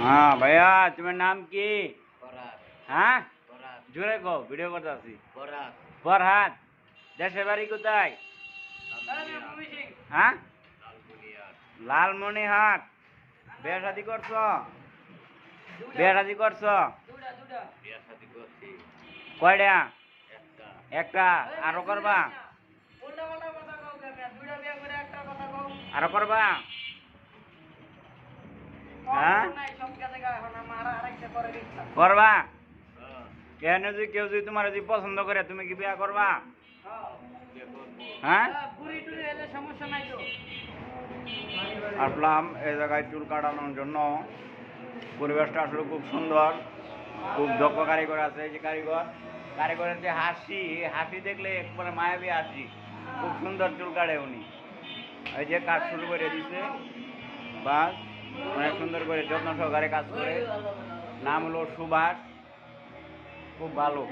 हाँ भैया तुम्हार नाम की? हाँ বরাত জোরে কও, ভিডিও করতেছি। বরাত ফরহাদ, দেশের বাড়ি কোথায়? হ্যাঁ লালমনিরহাট। বিয়ে শাদি করছো? বিয়ে শাদি করছো? বিয়া শাদি করছি কয়টা? একটা একটা। আরো করবা? আরো করবা? হ্যাঁ করবা? কেন যদি কেউ যদি তোমার যদি পছন্দ করে তুমি কি বিয়া করবা? বিয়ে করবো হ্যাঁ আসলাম এই জায়গায় চুল কাটানোর জন্য। পরিবেশটা আসলে খুব সুন্দর, খুব দক্ষ কারিগর আছে। এই যে কারিগরের যে হাসি, হাসি দেখলে একবারে মায়াবী হাসি। খুব সুন্দর চুল কাটে উনি। এই যে কাজ শুরু করে দিছে, বাস অনেক সুন্দর করে যত্ন সহকারে কাজ করে। নাম হলো সুভাষ, খুব ভালো।